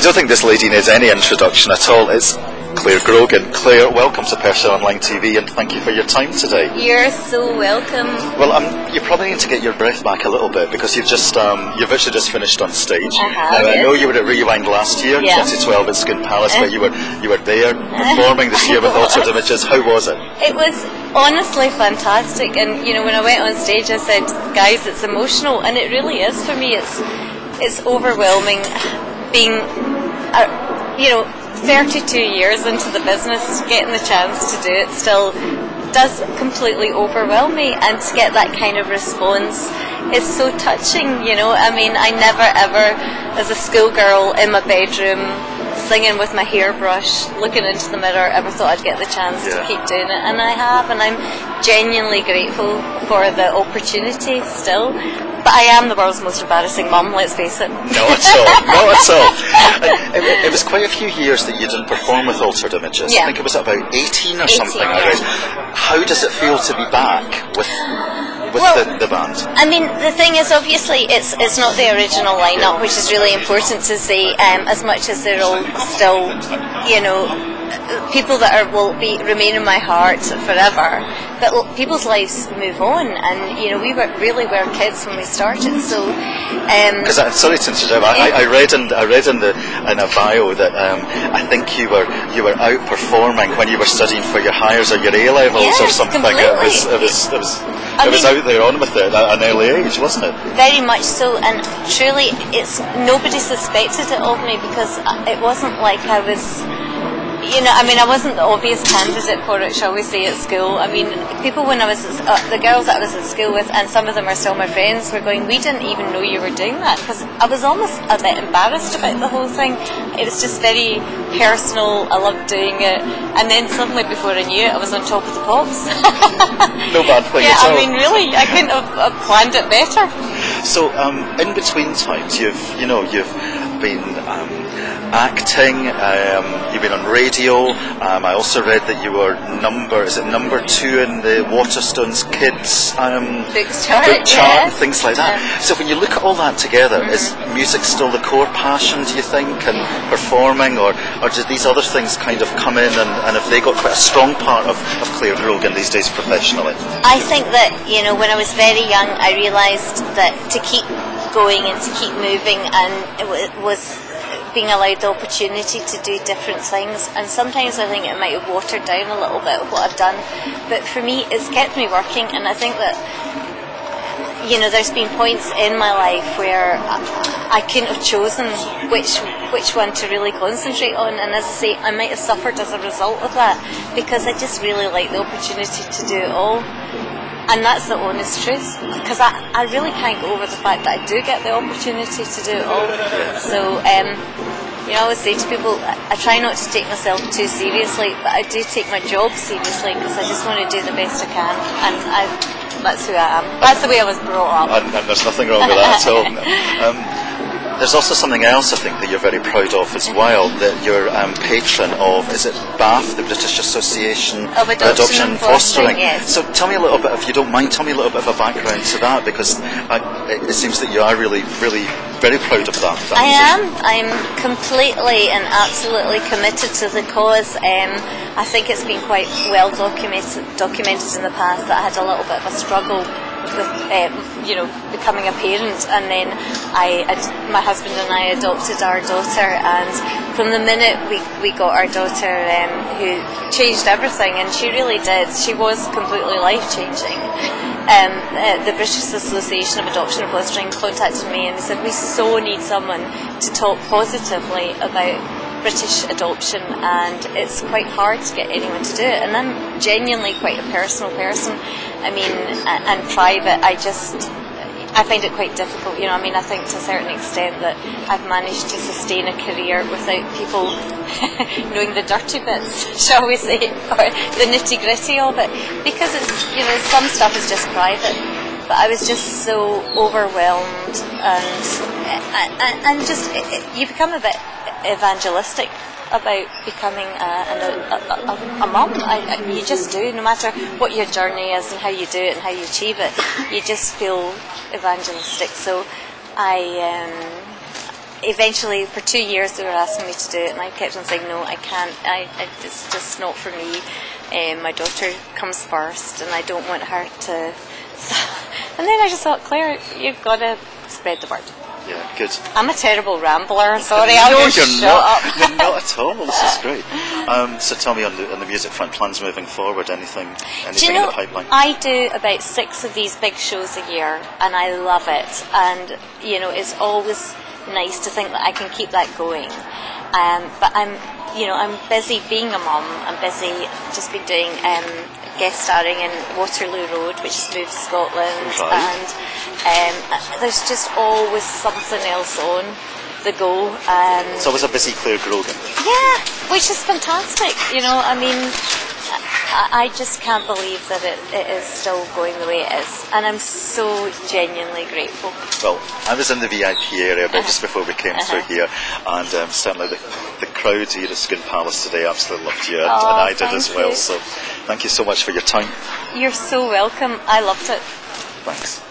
don't think this lady needs any introduction at all. It's Clare Grogan. Clare, welcome to Persia Online TV, and thank you for your time today. You're so welcome. Well, you probably need to get your breath back a little bit, because you've actually just finished on stage. I have. I know you were at Rewind last year, 2012 at Scone Palace, where you were there performing this year with Altered Images. How was it? It was honestly fantastic, and you know, when I went on stage, I said, "Guys, it's emotional," and it really is for me. It's overwhelming being, 32 years into the business, getting the chance to do it still does completely overwhelm me, and to get that kind of response is so touching, you know. I mean, I never ever, as a schoolgirl in my bedroom, singing with my hairbrush, looking into the mirror, ever thought I'd get the chance to keep doing it, and I have, and I'm genuinely grateful for the opportunity still. But I am the world's most embarrassing mum, let's face it. Not at all, not at all. It was quite a few years that you didn't perform with Altered Images. I think it was about 18 or something, I read. How does it feel to be back with the band? I mean, the thing is, obviously, it's not the original lineup, which is really important to say, as much as they're all still, people that will remain in my heart forever. But people's lives move on, and we were kids when we started. So, because sorry to interrupt, I read in a bio that I think you were out performing when you were studying for your Highers or your A levels or something. Completely. It was out there on with it at an early age, wasn't it? Very much so, and truly, nobody suspected it of me, because it wasn't like I was. I wasn't the obvious candidate for it, shall we say, at school. I mean, people when I was, the girls that I was at school with, and some of them are still my friends, were going, "We didn't even know you were doing that," because I was almost a bit embarrassed about the whole thing. It was just very personal, I loved doing it, and then suddenly, before I knew it, I was on Top of the Pops. No bad thing at all. I mean, really, I couldn't have planned it better. So, in between times, you've been acting, you've been on radio. I also read that you were number 2 in the Waterstones Kids book chart and things like that. So when you look at all that together, is music still the core passion, do you think, and performing, or do these other things kind of come in, and have they got quite a strong part of Clare Grogan these days professionally? I think that, when I was very young, I realised that to keep going and to keep moving, and it was being allowed the opportunity to do different things, and sometimes I think it might have watered down a little bit of what I've done, but for me it's kept me working. And I think that there's been points in my life where I couldn't have chosen which one to really concentrate on, and as I say, I might have suffered as a result of that, because I just really like the opportunity to do it all. And that's the honest truth, because I really can't get over the fact that I do get the opportunity to do it all. So, I always say to people, I try not to take myself too seriously, but I do take my job seriously, because I just want to do the best I can, and that's who I am. That's the way I was brought up. And there's nothing wrong with that at all. There's also something else I think that you're very proud of as well, that you're patron of, is it BAF, the British Association of Adoption and Fostering? Yes. So tell me a little bit, if you don't mind, tell me a little bit of a background to that, because it seems that you are really, really very proud of that. I am. I'm completely and absolutely committed to the cause. I think it's been quite well documented in the past that I had a little bit of a struggle with becoming a parent, and then my husband and I adopted our daughter, and from the minute we got our daughter, who changed everything, and she really did, she was completely life-changing. The British Association of Adoption and Fostering contacted me and they said, "We so need someone to talk positively about British adoption, and it's quite hard to get anyone to do it." And I'm genuinely quite a personal person. I mean, and private, I find it quite difficult, I think to a certain extent that I've managed to sustain a career without people knowing the dirty bits, shall we say, or the nitty-gritty of it, because it's, some stuff is just private. But I was just so overwhelmed, and just, you become a bit evangelistic about becoming a mum. You just do, no matter what your journey is and how you do it and how you achieve it, you just feel evangelistic. So eventually, for 2 years, they were asking me to do it, and I kept on saying, no, I can't. It's just not for me. My daughter comes first, and I don't want her to... And then I just thought, Claire, you've got to spread the word. Yeah, good. I'm a terrible rambler, sorry, No, I'll just you're shut not. up. You're not at all. This is great. So tell me on the music front, plans moving forward, anything Do you in know, the pipeline? I do about 6 of these big shows a year, and I love it. And, you know, it's always nice to think that I can keep that going. But I'm busy being a mum. I'm busy, just been doing guest starring in Waterloo Road, which has moved to Scotland, Right. and there's just always something else on the go. It's always a busy Clare Grogan. Yeah, which is fantastic. You know, I mean, I just can't believe that it is still going the way it is, and I'm so genuinely grateful. Well, I was in the VIP area just before we came through here, and certainly the crowd here at Skin Palace today absolutely loved you, and I did as well. You. So thank you so much for your time. You're so welcome. I loved it. Thanks.